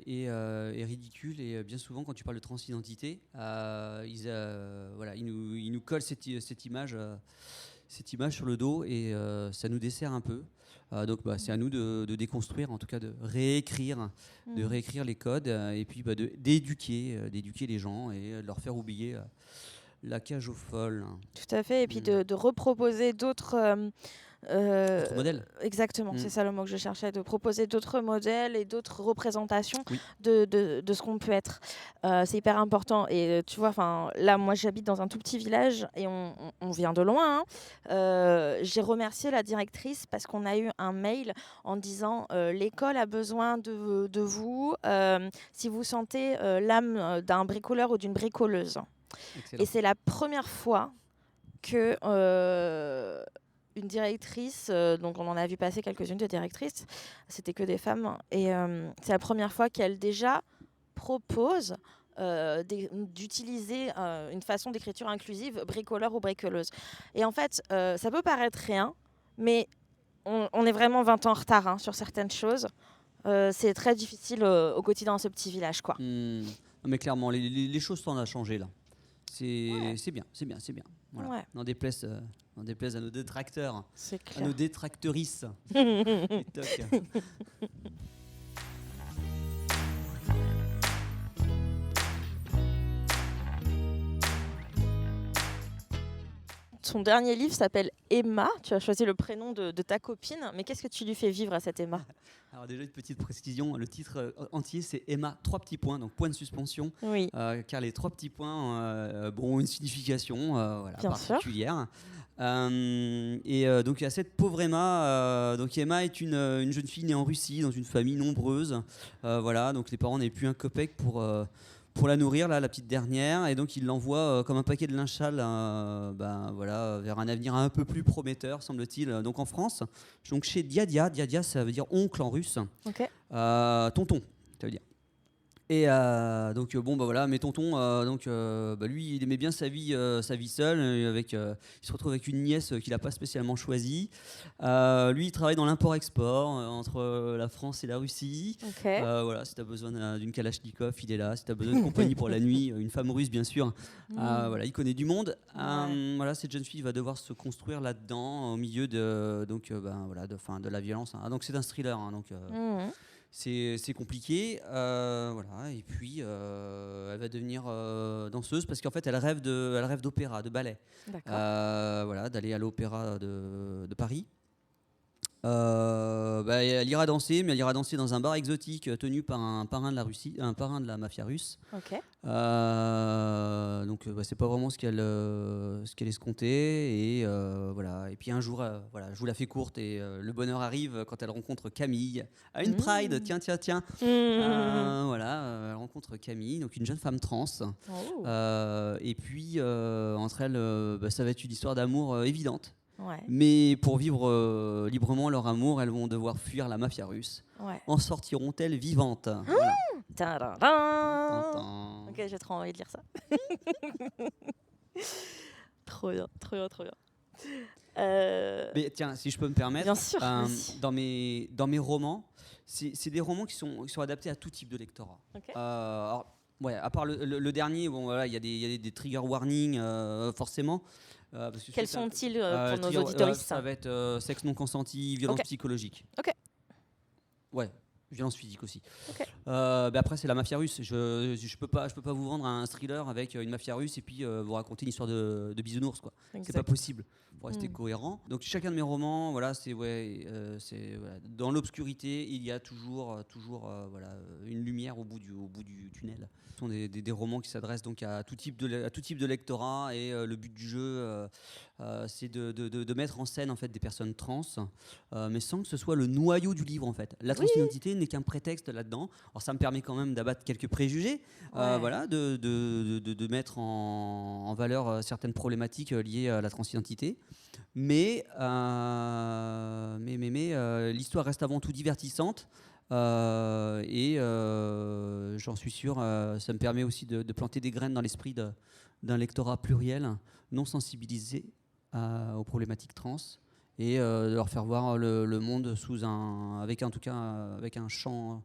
et ridicule. Et bien souvent, quand tu parles de transidentité, ils nous collent cette image sur le dos et ça nous dessert un peu. Donc, c'est à nous de déconstruire, en tout cas de réécrire les codes et puis d'éduquer les gens et de leur faire oublier la cage aux folles. Tout à fait, et puis de reproposer d'autres modèles. Exactement, c'est ça le mot que je cherchais, de proposer d'autres modèles et d'autres représentations Oui. de ce qu'on peut être. C'est hyper important. Et tu vois, là, moi, j'habite dans un tout petit village et on vient de loin, hein. J'ai remercié la directrice parce qu'on a eu un mail en disant l'école a besoin de vous si vous sentez l'âme d'un bricoleur ou d'une bricoleuse. Excellent. Et c'est la première fois que une directrice, donc on en a vu passer quelques-unes de directrices, c'était que des femmes, et c'est la première fois qu'elle déjà propose d'utiliser une façon d'écriture inclusive, bricoleur ou bricoleuse. Et en fait, ça peut paraître rien, mais on est vraiment 20 ans en retard, hein, sur certaines choses. C'est très difficile au quotidien dans ce petit village, quoi. Non, mais clairement, les choses tendent à changer là. C'est bien. Voilà. Ouais. N'en déplaise à nos détracteurs, C'est à clair. nos détractrices. Et toc. Ton dernier livre s'appelle Emma. Tu as choisi le prénom de ta copine. Mais qu'est-ce que tu lui fais vivre à cette Emma? Alors déjà une petite précision, le titre entier c'est Emma, 3 petits points, donc point de suspension, Oui. car les 3 petits points ont une signification Bien sûr. particulière. Donc à cette pauvre Emma, donc Emma est une jeune fille née en Russie dans une famille nombreuse. Voilà, donc les parents n'avaient plus un copec pour la nourrir, là, la petite dernière, et donc il l'envoie comme un paquet de linge sale vers un avenir un peu plus prometteur, semble-t-il, donc en France, donc chez Diadia. Diadia, ça veut dire oncle en russe. Ok. Tonton, ça veut dire. Et mais tonton, lui, il aimait bien sa vie seule, il se retrouve avec une nièce qu'il n'a pas spécialement choisie. Lui, il travaille dans l'import-export entre la France et la Russie. Ok. Si tu as besoin d'une Kalachnikov, il est là. Si tu as besoin de compagnie pour la nuit, une femme russe, bien sûr. Il connaît du monde. Cette jeune fille va devoir se construire là-dedans, au milieu de la violence. Donc c'est un thriller. C'est compliqué, et puis elle va devenir danseuse parce qu'en fait elle rêve d'opéra, de ballet, d'aller à l'opéra de Paris. Elle ira danser, mais elle ira danser dans un bar exotique tenu par un parrain de la Russie, un parrain de la mafia russe. Ok. C'est pas vraiment ce qu'elle escomptait, et Et puis un jour, je vous la fais courte, et le bonheur arrive quand elle rencontre Camille à une Pride. Tiens. Elle rencontre Camille, donc une jeune femme trans. Oh. Et puis entre elles, ça va être une histoire d'amour évidente. Ouais. Mais pour vivre librement leur amour, elles vont devoir fuir la mafia russe. Ouais. En sortiront-elles vivantes? Tadadam. Ok, j'ai trop envie de lire ça. Trop bien. Mais tiens, si je peux me permettre, Bien sûr, vas-y. dans mes romans, c'est des romans qui sont adaptés à tout type de lectorat. Ok. À part le dernier, il y a des trigger warnings, forcément. Quels sont-ils pour nos auditeurs? Ça va être sexe non consenti, violence psychologique. Ok. Ouais, violence physique aussi. Ok. Après, c'est la mafia russe. Je peux pas vous vendre un thriller avec une mafia russe et puis vous raconter une histoire de bisounours, quoi. C'est pas possible. Pour rester cohérent. Donc chacun de mes romans, dans l'obscurité, il y a toujours une lumière au bout du tunnel. Ce sont des romans qui s'adressent donc à tout type de lectorat, et le but du jeu, c'est de mettre en scène en fait des personnes trans, mais sans que ce soit le noyau du livre en fait. La transidentité n'est qu'un prétexte là-dedans. Alors ça me permet quand même d'abattre quelques préjugés, de mettre en valeur certaines problématiques liées à la transidentité. Mais l'histoire reste avant tout divertissante, j'en suis sûr, ça me permet aussi de planter des graines dans l'esprit d'un lectorat pluriel, non sensibilisé aux problématiques trans, et de leur faire voir le monde avec un champ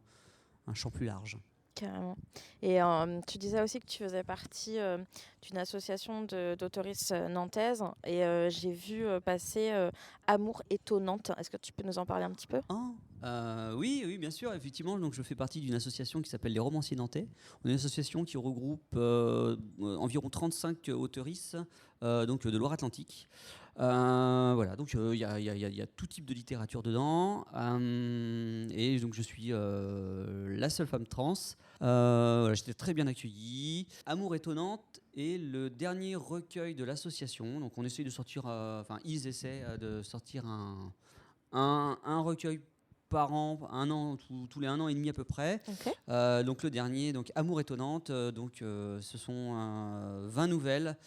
plus large. Carrément. Et tu disais aussi que tu faisais partie d'une association d'autoristes nantaises, et j'ai vu passer Amour étonnante. Est-ce que tu peux nous en parler un petit peu? Oui, bien sûr. Effectivement, donc je fais partie d'une association qui s'appelle les Romanciers Nantais. On est une association qui regroupe environ 35 autoristes de Loire-Atlantique. Donc il y a tout type de littérature dedans, et donc je suis la seule femme trans. J'étais très bien accueillie. Amour étonnante est le dernier recueil de l'association. Donc on essaie de sortir, ils essaient de sortir un recueil par an, tous les 1 an et demi à peu près. Okay. Donc le dernier, donc Amour étonnante, ce sont 20 nouvelles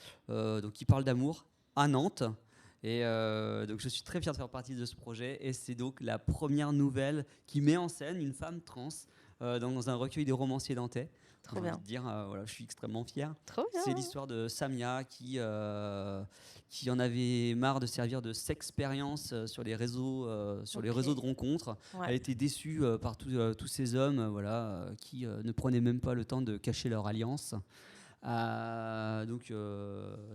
qui parlent d'amour à Nantes. Et donc je suis très fier de faire partie de ce projet, et c'est donc la première nouvelle qui met en scène une femme trans dans un recueil des romanciers nantais. Trop bien. Je suis extrêmement fier. Trop bien. C'est l'histoire de Samia qui en avait marre de servir de sexpérience sur les réseaux, les réseaux de rencontres. Ouais. Elle était déçue par tous ces hommes qui ne prenaient même pas le temps de cacher leur alliance. Donc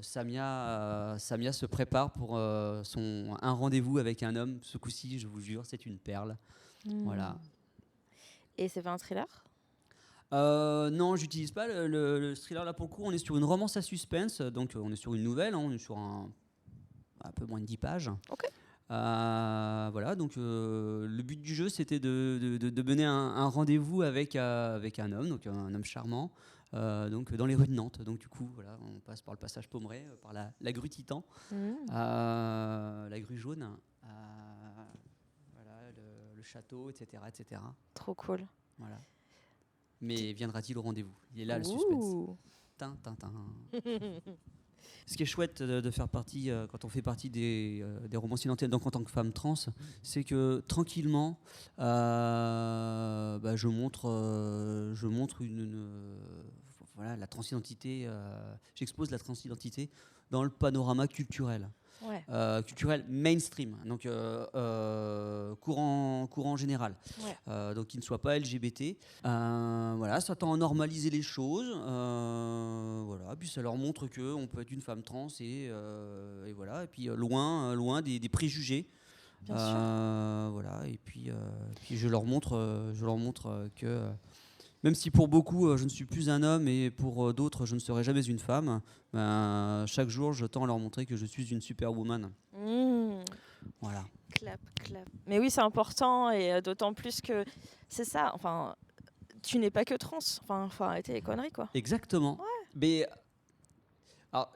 Samia se prépare pour un rendez-vous avec un homme. Ce coup-ci, je vous jure, c'est une perle. Voilà. Et c'est pas un thriller ? Non, j'utilise pas le thriller là pour le coup. On est sur une romance à suspense, donc on est sur une nouvelle, on est sur un peu moins de 10 pages. Ok. Voilà, donc le but du jeu, c'était de mener un rendez-vous avec un homme, donc un homme charmant, donc dans les rues de Nantes. Donc du coup, voilà, on passe par le passage Pommeray, par la grue Titan, la grue jaune, voilà, le château, etc., etc. Trop cool. Voilà. Mais viendra-t-il au rendez-vous ? Il est là le suspense. Tintin. Ce qui est chouette de faire partie, quand on fait partie des romanciers nantais, donc en tant que femme trans, c'est que tranquillement, je montre voilà, la transidentité, j'expose la transidentité dans le panorama culturel. Ouais. Culturel mainstream, donc courant général, donc qui ne soit pas LGBT. Voilà, ça tend à normaliser les choses, voilà, puis ça leur montre qu'on peut être une femme trans et voilà, et puis loin des préjugés. Bien sûr. Voilà, et puis je leur montre que même si pour beaucoup je ne suis plus un homme et pour d'autres je ne serai jamais une femme, chaque jour je tends à leur montrer que je suis une superwoman. Voilà. Clap. Mais oui, c'est important et d'autant plus que c'est ça. Enfin, tu n'es pas que trans. Enfin, faut arrêter les conneries, quoi. Exactement. Ouais. Mais alors,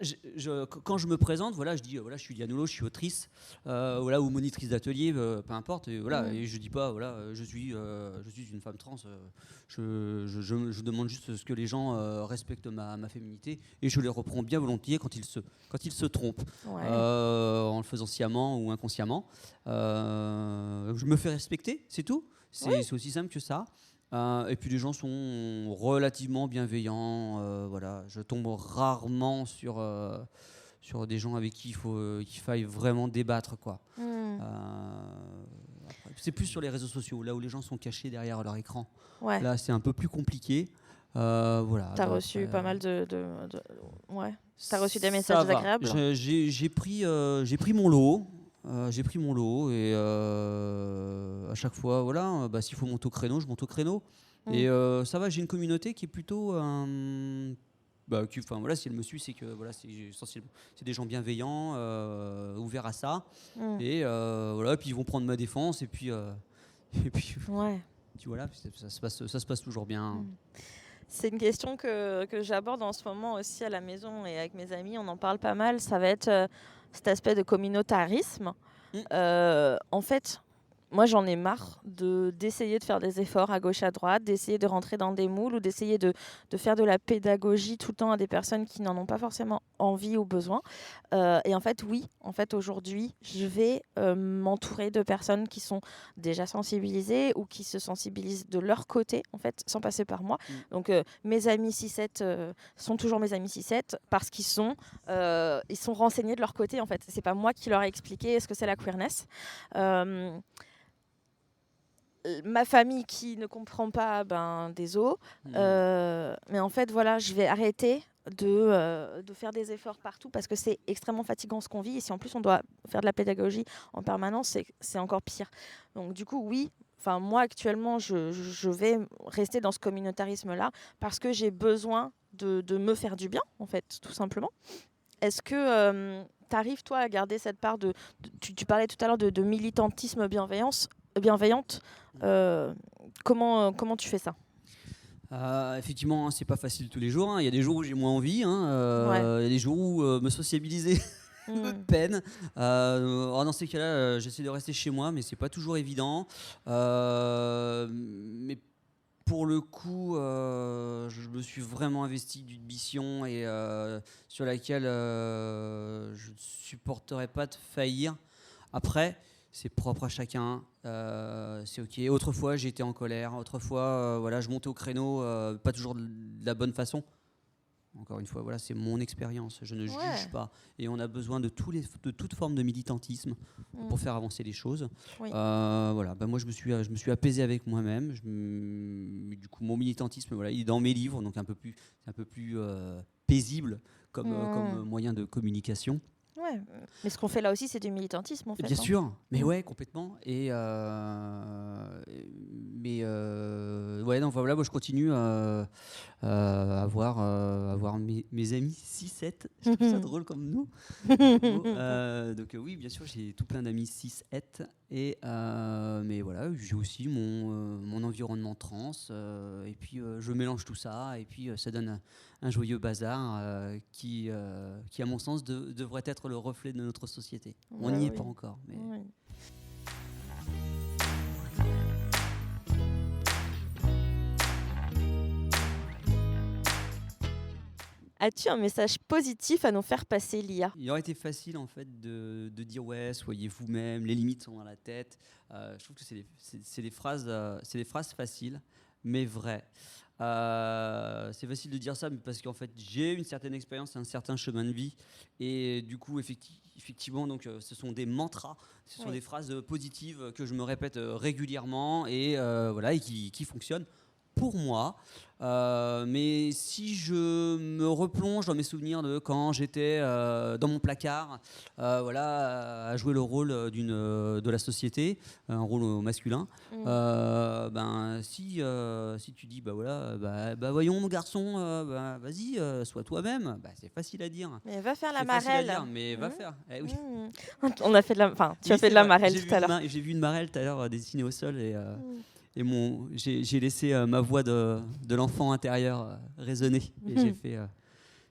quand je me présente, voilà, je dis voilà, je suis Liane Houlot, je suis autrice, voilà, ou monitrice d'atelier, peu importe. Et voilà, et je dis pas voilà, je suis une femme trans. Je demande juste ce que les gens respectent ma féminité et je les reprends bien volontiers quand ils se trompent, en le faisant sciemment ou inconsciemment. Je me fais respecter, c'est tout. C'est aussi simple que ça. Et puis les gens sont relativement bienveillants. Voilà, je tombe rarement sur des gens avec qui qu'il faille vraiment débattre, quoi. C'est plus sur les réseaux sociaux, là où les gens sont cachés derrière leur écran. Ouais. Là, c'est un peu plus compliqué. Voilà. T'as reçu pas mal de... Ouais. T'as reçu des messages désagréables. J'ai pris mon lot. Et à chaque fois, voilà, s'il faut monter au créneau, je monte au créneau. Et ça va, j'ai une communauté qui est plutôt... voilà, si elle me suit, c'est que voilà, c'est des gens bienveillants, ouverts à ça. Et voilà, puis ils vont prendre ma défense. Et puis voilà, ça se passe toujours bien. C'est une question que j'aborde en ce moment aussi à la maison et avec mes amis. On en parle pas mal. Ça va être cet aspect de communautarisme. En fait, moi, j'en ai marre d'essayer de faire des efforts à gauche, à droite, d'essayer de rentrer dans des moules ou d'essayer de faire de la pédagogie tout le temps à des personnes qui n'en ont pas forcément envie ou besoin. Et en fait, aujourd'hui, je vais m'entourer de personnes qui sont déjà sensibilisées ou qui se sensibilisent de leur côté, en fait, sans passer par moi. Donc, mes amis 6-7 sont toujours mes amis 6-7 parce qu'ils sont renseignés de leur côté, en fait. C'est pas moi qui leur ai expliqué ce que c'est la queerness. Ma famille qui ne comprend pas, désolé. Mais en fait, voilà, je vais arrêter de faire des efforts partout parce que c'est extrêmement fatigant ce qu'on vit. Et si en plus on doit faire de la pédagogie en permanence, c'est encore pire. Donc du coup, oui, moi actuellement, je vais rester dans ce communautarisme-là parce que j'ai besoin de me faire du bien, en fait, tout simplement. Est-ce que tu arrives, toi, à garder cette part tu parlais tout à l'heure de militantisme bienveillante. Comment tu fais ça ? Effectivement, c'est pas facile tous les jours. Il y a des jours où j'ai moins envie. Il y a des jours où me sociabiliser me peine. Dans ces cas-là, j'essaie de rester chez moi, mais c'est pas toujours évident. Mais pour le coup, je me suis vraiment investi d'une mission et sur laquelle je ne supporterais pas de faillir. Après, c'est propre à chacun, c'est ok. Autrefois, j'étais en colère. Autrefois, voilà, je montais au créneau, pas toujours de la bonne façon. Encore une fois, voilà, c'est mon expérience. Je ne juge pas. Et on a besoin de toute forme de militantisme pour faire avancer les choses. Voilà, moi, je me suis apaisé avec moi-même. Du coup, mon militantisme, voilà, il est dans mes livres, donc un peu plus paisible comme moyen de communication. Ouais, mais ce qu'on fait là aussi, c'est du militantisme en fait. Bien sûr, mais ouais, complètement. Et ouais, non, voilà, moi je continue à voir mes amis 6-7. Je trouve ça drôle comme nous. Donc oui, bien sûr, j'ai tout plein d'amis 6-7. Mais voilà, j'ai aussi mon environnement trans. Et puis je mélange tout ça. Et puis ça donne un joyeux bazar qui, à mon sens, devrait être le reflet de notre société. On n'y est pas encore. Mais... Oui. As-tu un message positif à nous faire passer, Lia ? Il aurait été facile en fait de dire ouais, soyez vous-même, les limites sont dans la tête. Je trouve que c'est des phrases faciles, mais vraies. C'est facile de dire ça, mais parce qu'en fait j'ai une certaine expérience, un certain chemin de vie, et du coup effectivement donc ce sont des mantras, ce sont des phrases positives que je me répète régulièrement et voilà et qui fonctionnent pour moi. Mais si je me replonge dans mes souvenirs de quand j'étais dans mon placard, à jouer le rôle de la société, un rôle masculin, si tu dis voyons mon garçon, vas-y, sois toi-même, c'est facile à dire. Mais va faire la C'est facile à marelle. dire, mais va faire. Eh oui. On a fait de la, tu as fait de la marelle tout à l'heure. J'ai vu une marelle tout à l'heure dessinée au sol et j'ai laissé ma voix de l'enfant intérieur résonner et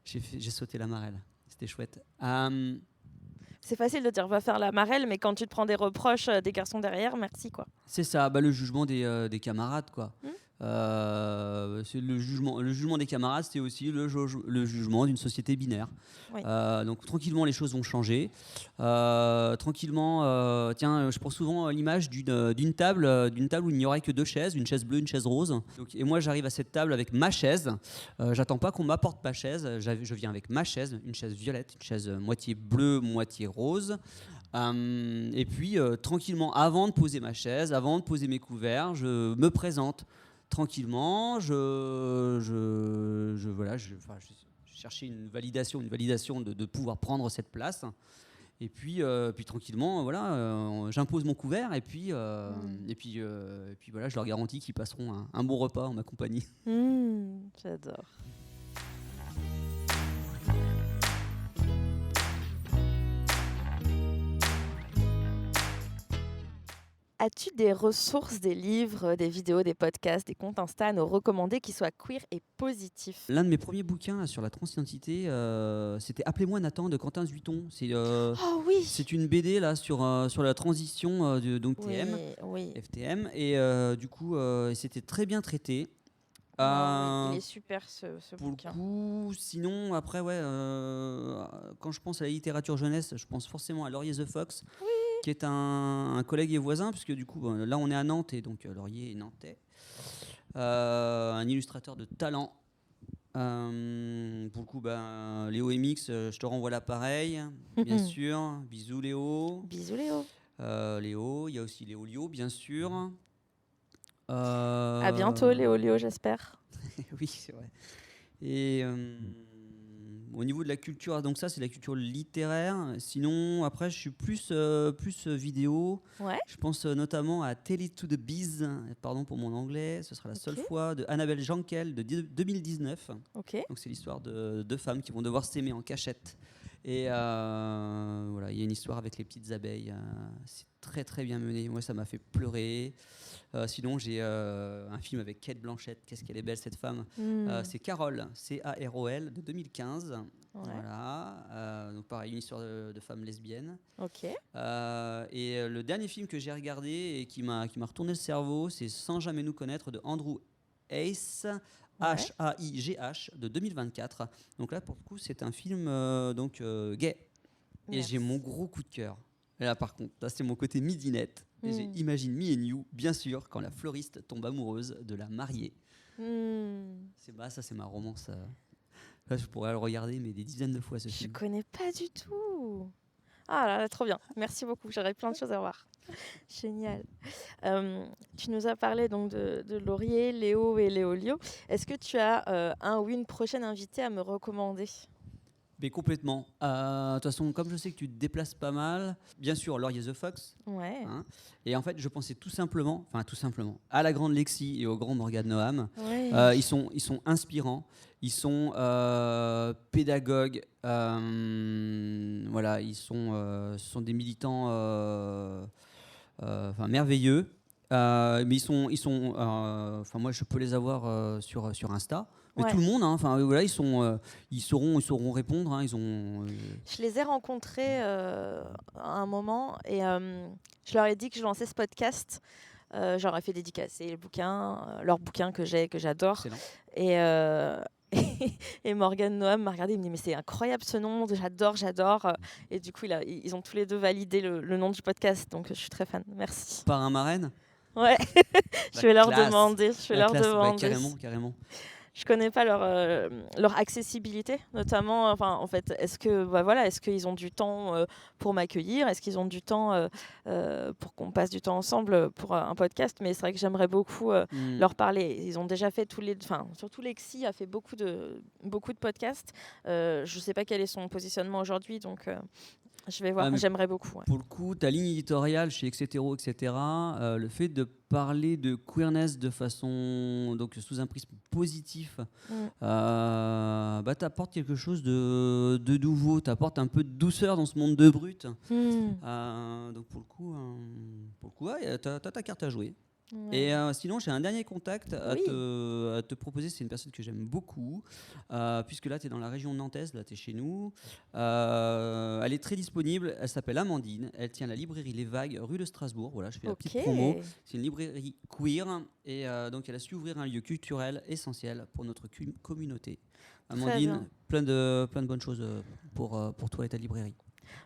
j'ai sauté la marelle. C'était chouette. C'est facile de dire va faire la marelle, mais quand tu te prends des reproches des garçons derrière, merci quoi. C'est ça, le jugement des camarades quoi. C'est le jugement des camarades, c'est aussi le jugement d'une société binaire. Oui. Donc tranquillement les choses vont changer. Tranquillement, tiens, je prends souvent l'image d'une table où il n'y aurait que deux chaises, une chaise bleue, une chaise rose. Et moi j'arrive à cette table avec ma chaise. J'attends pas qu'on m'apporte ma chaise. Je viens avec ma chaise, une chaise violette, une chaise moitié bleue, moitié rose. Et puis tranquillement, avant de poser ma chaise, avant de poser mes couverts, je me présente. Tranquillement, je cherchais une validation de pouvoir prendre cette place. Et puis tranquillement, j'impose mon couvert et puis je leur garantis qu'ils passeront un bon repas en ma compagnie. J'adore. As-tu des ressources, des livres, des vidéos, des podcasts, des comptes Insta à nous recommander qui soient queer et positifs ? L'un de mes premiers bouquins là, sur la transidentité, c'était Appelez-moi Nathan de Quentin Zuiton. C'est une BD là, sur la transition donc TM, FTM. Et du coup, c'était très bien traité. Il est super ce bouquin. Pour le coup, sinon, après, quand je pense à la littérature jeunesse, je pense forcément à Laurier The Fox. Qui est un collègue et voisin, puisque du coup, là on est à Nantes, et donc Laurier est nantais. Un illustrateur de talent. Pour le coup, Léo MX, je te renvoie l'appareil, bien sûr. Bisous Léo. Bisous Léo. Léo, il y a aussi Léo Lio, bien sûr. À bientôt Léo, j'espère. Oui, c'est vrai. Et... au niveau de la culture, donc ça c'est la culture littéraire. Sinon, après, je suis plus vidéo. Ouais. Je pense notamment à Tell It to the Bees, pardon pour mon anglais, ce sera la seule fois, de Annabelle Jankel de 2019. Okay. Donc c'est l'histoire de deux femmes qui vont devoir s'aimer en cachette. Et il y a une histoire avec les petites abeilles. C'est très très bien mené. Moi, ça m'a fait pleurer. Sinon, j'ai un film avec Cate Blanchett. Qu'est-ce qu'elle est belle cette femme. C'est Carole, Carol de 2015. Ouais. Voilà. Donc pareil, une histoire de femme lesbienne. Okay. Et le dernier film que j'ai regardé et qui m'a retourné le cerveau, c'est Sans jamais nous connaître de Andrew Haigh. Haigh de 2024. Donc là, pour le coup, c'est un film gay. Et j'ai mon gros coup de cœur. Et là, par contre, là, c'est mon côté midinette. Et j'ai Imagine Me and You, bien sûr, quand la fleuriste tombe amoureuse de la mariée. Ça, c'est ma romance. Là, je pourrais le regarder, mais des dizaines de fois, ce film. Je connais pas du tout. Ah là là, trop bien. Merci beaucoup. J'aurais plein de choses à voir. Génial. Tu nous as parlé donc de Laurier, Léo et Léolio. Est-ce que tu as un ou une prochaine invitée à me recommander ? Mais complètement. De toute façon, comme je sais que tu te déplaces pas mal, bien sûr, Laurier the Fox. Ouais. Hein, et en fait, je pensais tout simplement, à la grande Lexi et au grand Morgan Noam. Ouais. Ils sont inspirants, ils sont pédagogues. Voilà, ce sont des militants merveilleux. Mais moi, je peux les avoir sur Insta. Mais Ouais. tout le monde, voilà, ils sauront répondre. Hein, Je les ai rencontrés à un moment et je leur ai dit que je lançais ce podcast. J'aurais fait dédicacer leur bouquin que j'adore. Excellent. Et Morgan Noam m'a regardé, il me dit mais c'est incroyable ce nom, j'adore. Et du coup ils ont tous les deux validé le nom du podcast, donc je suis très fan. Merci. Parrain marraine. Ouais, je vais leur demander. Carrément. Je connais pas leur accessibilité, notamment. En fait, est-ce qu'ils ont du temps pour m'accueillir ? Est-ce qu'ils ont du temps pour qu'on passe du temps ensemble pour un podcast ? Mais c'est vrai que j'aimerais beaucoup leur parler. Ils ont déjà fait surtout Lexi a fait beaucoup de podcasts. Je sais pas quel est son positionnement aujourd'hui, donc. Je vais voir, j'aimerais beaucoup. Ouais. Pour le coup, ta ligne éditoriale chez Etc., le fait de parler de queerness de façon, donc sous un prisme positif, t'apportes quelque chose de nouveau, t'apportes un peu de douceur dans ce monde de brut. Donc pour le coup, t'as ta carte à jouer. Ouais. Et sinon, j'ai un dernier contact à te proposer. C'est une personne que j'aime beaucoup, puisque là, tu es dans la région nantaise, là, tu es chez nous. Elle est très disponible. Elle s'appelle Amandine. Elle tient la librairie Les Vagues, rue de Strasbourg. Voilà, je fais la petite promo. C'est une librairie queer. Et donc, elle a su ouvrir un lieu culturel essentiel pour notre communauté. Amandine, plein de bonnes choses pour toi et ta librairie.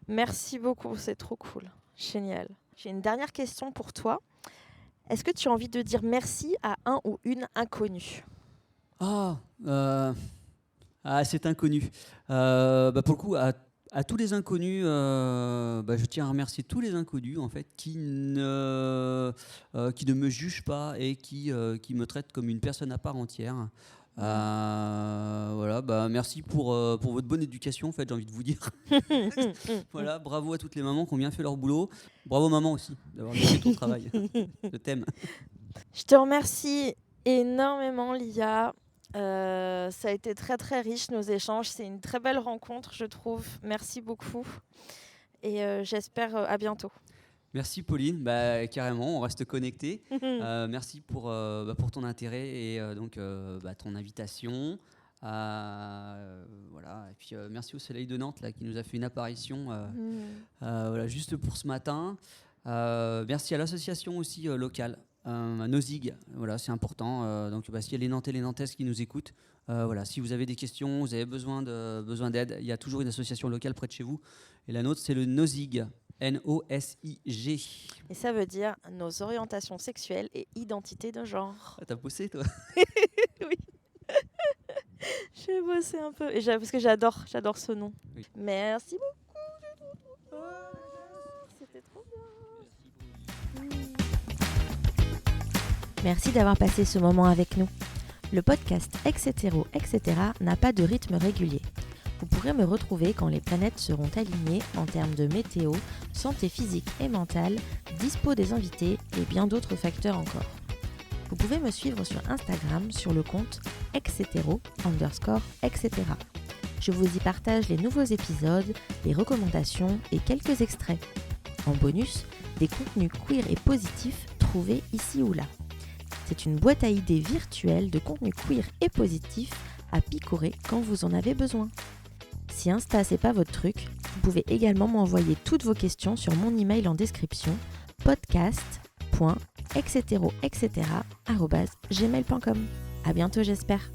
Merci beaucoup, c'est trop cool. Génial. J'ai une dernière question pour toi. Est-ce que tu as envie de dire merci à un ou une inconnue ? C'est inconnu. Pour le coup, à tous les inconnus, je tiens à remercier tous les inconnus en fait, qui ne me jugent pas et qui me traitent comme une personne à part entière. Merci pour votre bonne éducation, en fait, j'ai envie de vous dire. Voilà, bravo à toutes les mamans qui ont bien fait leur boulot. Bravo maman aussi d'avoir bien fait ton travail. Je t'aime. Je te remercie énormément, Lia. Ça a été très très riche nos échanges. C'est une très belle rencontre, je trouve. Merci beaucoup. Et j'espère à bientôt. Merci Pauline, carrément, on reste connectés. Merci pour ton intérêt et ton invitation. Voilà. Et puis merci au Soleil de Nantes là, qui nous a fait une apparition juste pour ce matin. Merci à l'association aussi locale, à Nozig. Voilà, c'est important. S'il y a les Nantais et les Nantaises qui nous écoutent, si vous avez des questions, vous avez besoin d'aide, il y a toujours une association locale près de chez vous. Et la nôtre, c'est le Nozig. N-O-S-I-G. Et ça veut dire nos orientations sexuelles et identité de genre. T'as bossé, toi ? Oui. J'ai bossé un peu. Parce que j'adore ce nom. Oui. Merci beaucoup. C'était trop bien. Merci d'avoir passé ce moment avec nous. Le podcast Etc. n'a pas de rythme régulier. Vous pourrez me retrouver quand les planètes seront alignées en termes de météo, santé physique et mentale, dispo des invités et bien d'autres facteurs encore. Vous pouvez me suivre sur Instagram sur le compte etc. Je vous y partage les nouveaux épisodes, les recommandations et quelques extraits. En bonus, des contenus queer et positifs trouvés ici ou là. C'est une boîte à idées virtuelle de contenus queer et positifs à picorer quand vous en avez besoin. Si Insta c'est pas votre truc, vous pouvez également m'envoyer toutes vos questions sur mon email en description podcast.etc@gmail.com. À bientôt j'espère.